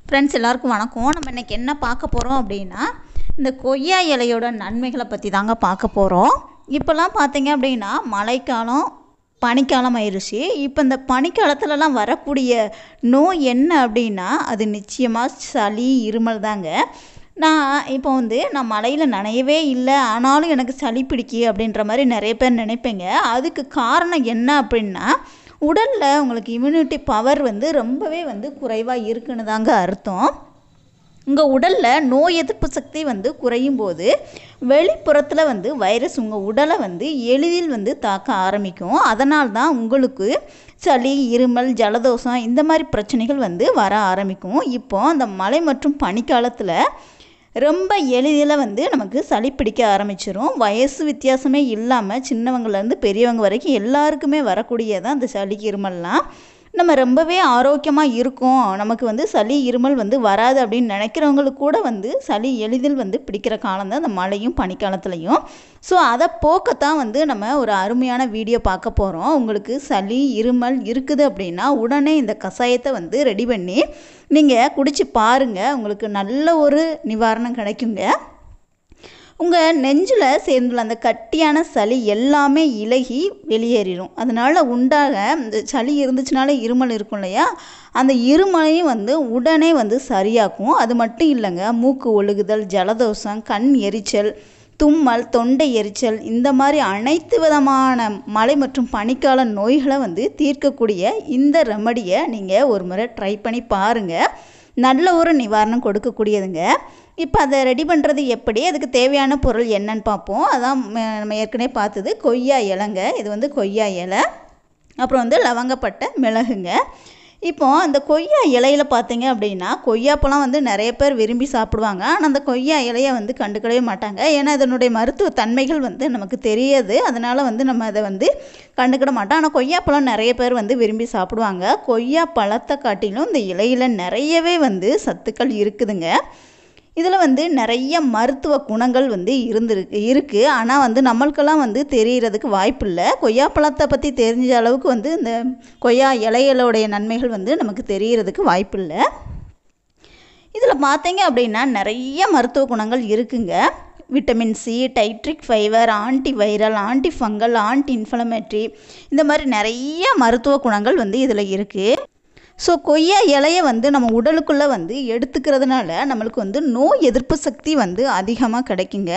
Friends எல்லாருக்கும் வணக்கம். நம்ம இன்றைக்கி என்ன பார்க்க போகிறோம் அப்படின்னா, இந்த கொய்யா இலையோட நன்மைகளை பற்றி தாங்க பார்க்க போகிறோம். இப்போல்லாம் பார்த்தீங்க அப்படின்னா மழைக்காலம் பனிக்காலம் ஆயிடுச்சு. இப்போ இந்த பனிக்காலத்துலலாம் வரக்கூடிய நோய் என்ன அப்படின்னா, அது நிச்சயமாக சளி இருமல் தாங்க. நான் மழையில் நனையவே இல்லை, ஆனாலும் எனக்கு சளி பிடிக்கி அப்படின்ற மாதிரி நிறைய பேர் நினைப்பேங்க. அதுக்கு காரணம் என்ன அப்படின்னா, உடலில் உங்களுக்கு இம்யூனிட்டி பவர் ரொம்பவே குறைவாக இருக்குன்னு தாங்க அர்த்தம். உங்கள் உடலில் நோய் எதிர்ப்பு சக்தி குறையும் போது வெளிப்புறத்தில் வைரஸ் உங்கள் உடலை எளிதில் தாக்க ஆரம்பிக்கும். அதனால் தான் உங்களுக்கு சளி, இருமல், ஜலதோஷம் இந்த மாதிரி பிரச்சனைகள் வர ஆரம்பிக்கும். இப்போ அந்த மழை மற்றும் பனிக்காலத்தில் ரொம்ப எளிதில் நமக்கு சளி பிடிக்க ஆரம்பிச்சிடும். வயசு வித்தியாசமே இல்லாமல் சின்னவங்கலேருந்து பெரியவங்க வரைக்கும் எல்லாருக்குமே வரக்கூடியதான் அந்த சளி, இருமல்லாம். நம்ம ரொம்பவே ஆரோக்கியமாக இருக்கோம், நமக்கு சளி, இருமல் வராது அப்படின்னு நினைக்கிறவங்களுக்கு கூட சளி எளிதில் பிடிக்கிற காலம் தான் இந்த மழையும் பனிக்காலத்துலேயும். ஸோ அதை போக்கத்தான் நம்ம ஒரு அருமையான வீடியோ பார்க்க போகிறோம். உங்களுக்கு சளி, இருமல் இருக்குது அப்படின்னா உடனே இந்த கஷாயத்தை ரெடி பண்ணி நீங்கள் குடிச்சு பாருங்கள். உங்களுக்கு நல்ல ஒரு நிவாரணம் கிடைக்குங்க. உங்கள் நெஞ்சில் சேர்ந்துள்ள அந்த கட்டியான சளி எல்லாமே இலகி வெளியேறிடும். அதனால் உண்டாக இந்த சளி இருந்துச்சுனால இருமல் இருக்கும் இல்லையா, அந்த இருமலையும் உடனே சரியாக்கும். அது மட்டும் இல்லைங்க, மூக்கு ஒழுகுதல், ஜலதோஷம், கண் எரிச்சல், தும்மல், தொண்டை எரிச்சல் இந்த மாதிரி அனைத்து விதமான மழை மற்றும் பனிக்கால நோய்களை தீர்க்கக்கூடிய இந்த ரெமடியை நீங்கள் ஒரு முறை ட்ரை பண்ணி பாருங்கள். நல்ல ஒரு நிவாரணம் கொடுக்கக்கூடியதுங்க. இப்போ அதை ரெடி பண்ணுறது எப்படி, அதுக்கு தேவையான பொருள் என்னன்னு பார்ப்போம். அதான் நம்ம ஏற்கனவே பார்த்தது கொய்யா இலைங்க. இது கொய்யா இலை, அப்புறம் லவங்கப்பட்டை, மிளகுங்க. இப்போ அந்த கொய்யா இலையில் பார்த்தீங்க அப்படின்னா, கொய்யாப்பழம் நிறைய பேர் விரும்பி சாப்பிடுவாங்க. ஆனால் அந்த கொய்யா இலையை கண்டுக்கவே மாட்டாங்க. ஏன்னா இதனுடைய மருத்துவ தன்மைகள் நமக்கு தெரியாது. அதனால் நம்ம அதை கண்டுக்கிட மாட்டோம். ஆனால் கொய்யாப்பழம் நிறைய பேர் விரும்பி சாப்பிடுவாங்க. கொய்யா பழத்தை காட்டிலும் இந்த இலையில் நிறையவே சத்துக்கள் இருக்குதுங்க. இதில் நிறைய மருத்துவ குணங்கள் இருக்குது. ஆனால் நம்மளுக்கெல்லாம் தெரிகிறதுக்கு வாய்ப்பு இல்லை. கொய்யாப்பழத்தை பற்றி தெரிஞ்ச அளவுக்கு இந்த கொய்யா இலைகளுடைய நன்மைகள் நமக்கு தெரிகிறதுக்கு வாய்ப்பு இல்லை. இதில் பார்த்தீங்க அப்படின்னா நிறைய மருத்துவ குணங்கள் இருக்குங்க. Vitamin C, dietary fibre, anti viral, anti fungal, anti inflammatory இந்த மாதிரி நிறைய மருத்துவ குணங்கள் இதில் இருக்குது. ஸோ கொய்யா இலையை நம்ம உடலுக்குள்ளே எடுத்துக்கிறதுனால நம்மளுக்கு நோய் எதிர்ப்பு சக்தி அதிகமாக கிடைக்குங்க.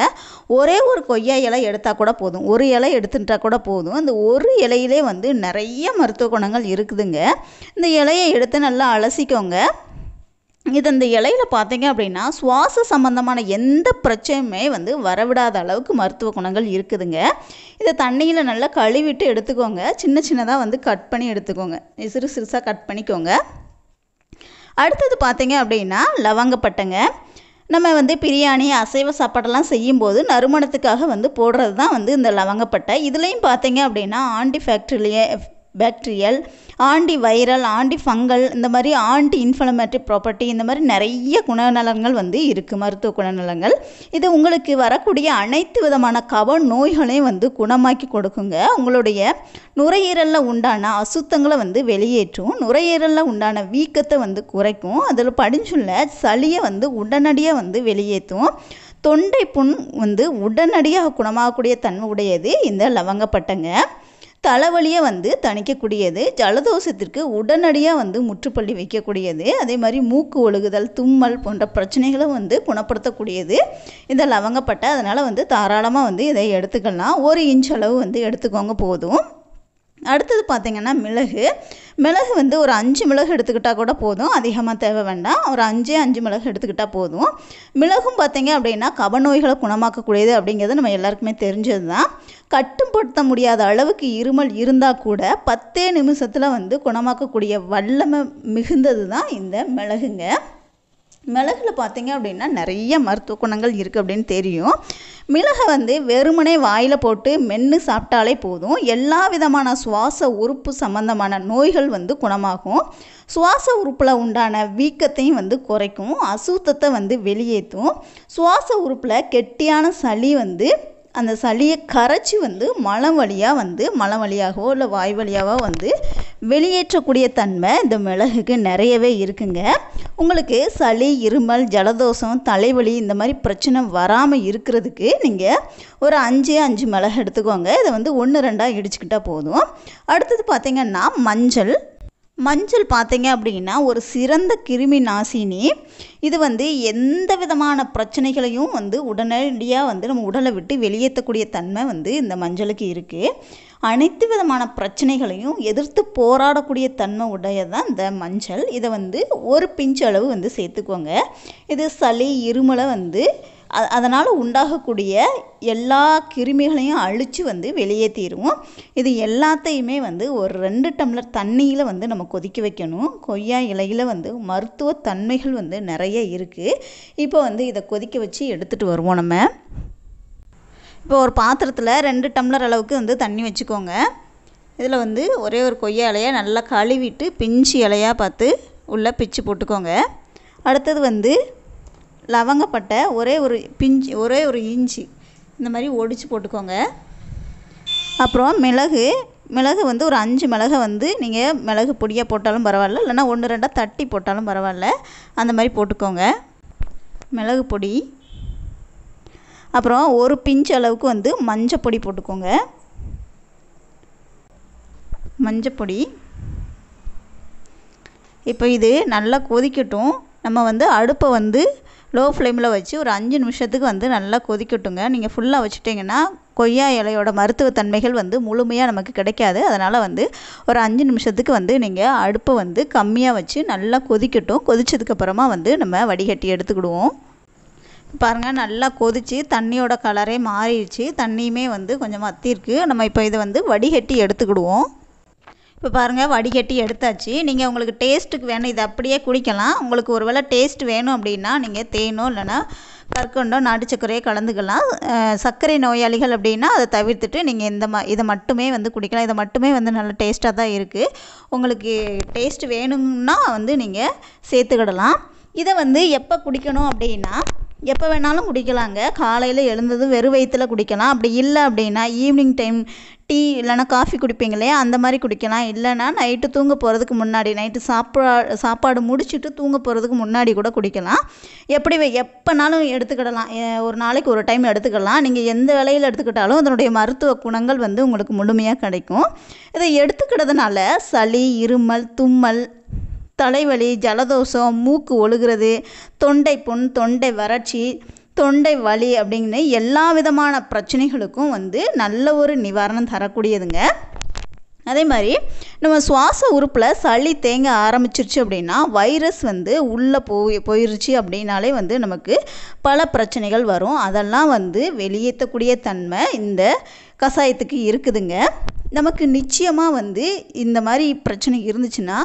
ஒரே ஒரு கொய்யா இலை எடுத்தால் கூட போதும், ஒரு இலை எடுத்துட்டா கூட போதும். அந்த ஒரு இலையிலே நிறைய மருத்துவ குணங்கள் இருக்குதுங்க. இந்த இலையை எடுத்து நல்லா அலசிக்கோங்க. இந்த இலையில் பார்த்தீங்க அப்படின்னா சுவாச சம்பந்தமான எந்த பிரச்சனையுமே வரவிடாத அளவுக்கு மருத்துவ குணங்கள் இருக்குதுங்க. இதை தண்ணியில் நல்லா கழுவிட்டு எடுத்துக்கோங்க. சின்ன சின்னதாக கட் பண்ணி எடுத்துக்கோங்க, சிறு சிறுசாக கட் பண்ணிக்கோங்க. அடுத்தது பார்த்தீங்க அப்படின்னா லவங்கப்பட்டைங்க. நம்ம பிரியாணி, அசைவ சாப்பாடெல்லாம் செய்யும்போது நறுமணத்துக்காக போடுறது தான் இந்த லவங்கப்பட்டை. இதுலேயும் பார்த்தீங்க அப்படின்னா bacterial, anti viral, anti fungal இந்த மாதிரி ஆன்டி இன்ஃப்ளமேட்டரி ப்ராப்பர்ட்டி இந்த மாதிரி நிறைய குணநலங்கள் இருக்குது, மருத்துவ குணநலங்கள். இது உங்களுக்கு வரக்கூடிய அனைத்து விதமான கப நோய்களையும் குணமாக்கி கொடுக்குங்க. உங்களுடைய நுரையீரலில் உண்டான அசுத்தங்களை வெளியேற்றும், நுரையீரலில் உண்டான வீக்கத்தை குறைக்கும், அதில் படிஞ்சுள்ள சளியை உடனடியாக வெளியேற்றும், தொண்டை புண் உடனடியாக குணமாகக்கூடிய தன்மை உடையது இந்த லவங்கப்பட்டைங்க. தலைவலியை தணிக்கக்கூடியது, ஜலதோஷத்திற்கு உடனடியாக முற்றுப்புள்ளி வைக்கக்கூடியது, அதே மாதிரி மூக்கு ஒழுகுதல், தும்மல் போன்ற பிரச்சனைகளை குணப்படுத்தக்கூடியது இந்த லவங்கப்பட்டை. அதனால் தாராளமாக இதை எடுத்துக்கலாம். 1 இன்ச் அளவு எடுத்துக்கோங்க போதும். அடுத்தது பார்த்திங்கன்னா மிளகு ஒரு 5 மிளகு எடுத்துக்கிட்டால் கூட போதும், அதிகமாக தேவை வேண்டாம். ஒரு 5 மிளகு எடுத்துக்கிட்டால் போதும். மிளகும் பார்த்திங்க அப்படின்னா கப நோய்களை குணமாக்கக்கூடியது அப்படிங்கிறது நம்ம எல்லாருக்குமே தெரிஞ்சது தான். கட்டுப்படுத்த முடியாத அளவுக்கு இருமல் இருந்தால் கூட 10 நிமிஷத்தில் குணமாக்கக்கூடிய வல்லமை மிகுந்தது தான் இந்த மிளகுங்க. மிளகில் பார்த்திங்க அப்படின்னா நிறைய மருத்துவ குணங்கள் இருக்குது அப்படின்னு தெரியும். மிளகை வெறுமனே வாயில் போட்டு மென்று சாப்பிட்டாலே போதும், எல்லா விதமான சுவாச உறுப்பு சம்பந்தமான நோய்கள் குணமாகும். சுவாச உறுப்பில் உண்டான வீக்கத்தையும் குறைக்கும், அசுத்தத்தை வெளியேற்றும். சுவாச உறுப்பில் கெட்டியான சளி அந்த சளியை கரைச்சி வந்து மலம் வழியாகவோ இல்லை வாய் வழியாகவோ வந்து வெளியேற்றக்கூடிய தன்மை இந்த மிளகுக்கு நிறையவே இருக்குங்க. உங்களுக்கு சளி, இருமல், ஜலதோஷம், தலைவலி இந்த மாதிரி பிரச்சனை வராமல் இருக்கிறதுக்கு நீங்கள் ஒரு 5 மிளகு எடுத்துக்கோங்க. இதை வந்து 1-2 இடிச்சுக்கிட்டால் போதும். அடுத்தது பார்த்திங்கன்னா மஞ்சள் பார்த்தீங்க அப்படின்னா ஒரு சிறந்த கிருமி நாசினி. இது வந்து எந்த விதமான பிரச்சனைகளையும் வந்து உடனடியாக வந்து நம்ம உடலை விட்டு வெளியேற்றக்கூடிய தன்மை வந்து இந்த மஞ்சளுக்கு இருக்குது. அனைத்து விதமான பிரச்சனைகளையும் எதிர்த்து போராடக்கூடிய தன்மை உடையதான் இந்த மஞ்சள். இதை வந்து ஒரு பிஞ்சு அளவு வந்து சேர்த்துக்கோங்க. இது சளி, இருமலை வந்து அதனால் உண்டாகக்கூடிய எல்லா கிருமிகளையும் அழித்து வந்து வெளியேற்றிடுவோம். இது எல்லாத்தையுமே வந்து ஒரு 2 டம்ளர் தண்ணியில் வந்து நம்ம கொதிக்க வைக்கணும். கொய்யா இலையில் வந்து மருத்துவ தன்மைகள் வந்து நிறைய இருக்குது. இப்போ வந்து இதை கொதிக்க வச்சு எடுத்துகிட்டு வருவோம். நம்ம இப்போ ஒரு பாத்திரத்தில் 2 டம்ளர் அளவுக்கு வந்து தண்ணி வச்சுக்கோங்க. இதில் வந்து ஒரே ஒரு கொய்யா இலையை நல்லா கழுவிட்டு பிஞ்சு இலையாக பார்த்து உள்ளே பிச்சு போட்டுக்கோங்க. அடுத்தது வந்து லவங்கப்பட்டை ஒரே ஒரு இஞ்சி இந்த மாதிரி ஒடிச்சு போட்டுக்கோங்க. அப்புறம் மிளகு வந்து ஒரு 5 மிளகை வந்து நீங்கள் மிளகு பொடியாக போட்டாலும் பரவாயில்ல, இல்லைனா 1-2 தட்டி போட்டாலும் பரவாயில்ல, அந்த மாதிரி போட்டுக்கோங்க. மிளகு பொடி, அப்புறம் ஒரு பிஞ்சு அளவுக்கு வந்து மஞ்சப்பொடி போட்டுக்கோங்க. மஞ்சப்பொடி. இப்போ இது நல்லா கொதிக்கட்டும். நம்ம வந்து அடுப்பை வந்து லோ ஃப்ளேமில் வச்சு ஒரு 5 நிமிஷத்துக்கு வந்து நல்லா கொதிக்கட்டுங்க. நீங்கள் ஃபுல்லாக வச்சுட்டிங்கன்னா கொய்யா இலையோட மருத்துவத்தன்மைகள் வந்து முழுமையாக நமக்கு கிடைக்காது. அதனால் வந்து ஒரு 5 நிமிஷத்துக்கு வந்து நீங்கள் அடுப்பை வந்து கம்மியாக வச்சு நல்லா கொதிக்கட்டும். கொதித்ததுக்கப்புறமா வந்து நம்ம வடிகட்டி எடுத்துக்கிடுவோம். பாருங்கள், நல்லா கொதித்து தண்ணியோட கலரே மாறிடுச்சு. தண்ணியுமே வந்து கொஞ்சம் வத்திருக்கு. நம்ம இப்போ இதை வந்து வடிகட்டி எடுத்துக்கிடுவோம். இப்போ பாருங்கள், வடிகட்டி எடுத்தாச்சு. நீங்கள் உங்களுக்கு டேஸ்ட்டுக்கு வேணும், இதை அப்படியே குடிக்கலாம். உங்களுக்கு ஒரு வேளை டேஸ்ட் வேணும் அப்படின்னா நீங்கள் தேனோ இல்லைனா கற்கண்டோ நாட்டு சர்க்கரையோ கலந்துக்கலாம். சர்க்கரை நோயாளிகள் அப்படின்னா அதை தவிர்த்துட்டு நீங்கள் இதை மட்டுமே வந்து குடிக்கலாம். இதை மட்டுமே வந்து நல்ல டேஸ்ட்டாக தான் இருக்குது. உங்களுக்கு டேஸ்ட் வேணும்னா வந்து நீங்கள் சேர்த்துக்கிடலாம். இதை வந்து எப்போ குடிக்கணும் அப்படின்னா எப்போ வேணாலும் குடிக்கலாங்க. காலையில் எழுந்ததும் வெறும் வயிற்றில் குடிக்கலாம். அப்படி இல்லை அப்படின்னா ஈவினிங் டைம் டீ இல்லைனா காஃபி குடிப்பீங்களே அந்த மாதிரி குடிக்கலாம். இல்லைனா நைட்டு தூங்க போகிறதுக்கு முன்னாடி, நைட்டு சாப்பாடு முடிச்சுட்டு தூங்க போகிறதுக்கு முன்னாடி கூட குடிக்கலாம். எப்போனாலும் எடுத்துக்கிடலாம். ஒரு நாளைக்கு ஒரு டைம் எடுத்துக்கலாம். நீங்கள் எந்த வேளையில் எடுத்துக்கிட்டாலும் அதனுடைய மருத்துவ குணங்கள் வந்து உங்களுக்கு முழுமையாக கிடைக்கும். இதை எடுத்துக்கிறதுனால சளி, இருமல், தும்மல், தலைவலி, ஜலதோஷம், மூக்கு ஒழுகிறது, தொண்டை புண், தொண்டை வறட்சி, தொண்டை வலி அப்படிங்கிற எல்லா விதமான பிரச்சனைகளுக்கும் வந்து நல்ல ஒரு நிவாரணம் தரக்கூடியதுங்க. அதே மாதிரி நம்ம சுவாச உறுப்பில் சளி தேங்க ஆரம்பிச்சிருச்சு அப்படின்னா வைரஸ் வந்து உள்ளே போயிருச்சு அப்படின்னாலே வந்து நமக்கு பல பிரச்சனைகள் வரும். அதெல்லாம் வந்து வெளியேற்றக்கூடிய தன்மை இந்த கஷாயத்துக்கு இருக்குதுங்க. நமக்கு நிச்சயமாக வந்து இந்த மாதிரி பிரச்சனை இருந்துச்சுன்னா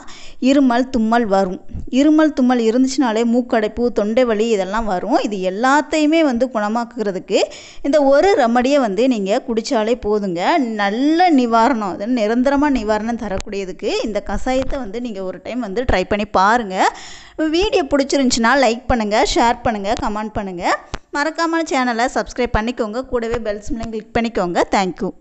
இருமல், தும்மல் வரும். இருமல், தும்மல் இருந்துச்சுனாலே மூக்கடைப்பு, தொண்டை வலி இதெல்லாம் வரும். இது எல்லாத்தையுமே வந்து குணமாக்குறதுக்கு இந்த ஒரு ரெமடியை வந்து நீங்கள் குடித்தாலே போதுங்க. நல்ல நிவாரணம், அது நிரந்தரமாக நிவாரணம் தரக்கூடியதுக்கு இந்த கஷாயத்தை வந்து நீங்கள் ஒரு டைம் வந்து ட்ரை பண்ணி பாருங்கள். வீடியோ பிடிச்சிருந்துச்சுன்னா லைக் பண்ணுங்கள், ஷேர் பண்ணுங்கள், கமெண்ட் பண்ணுங்கள். மறக்காமல் சேனலை சப்ஸ்கிரைப் பண்ணிக்கோங்க. கூடவே பெல் சிம்லையும் கிளிக் பண்ணிக்கோங்க. தேங்க்யூ.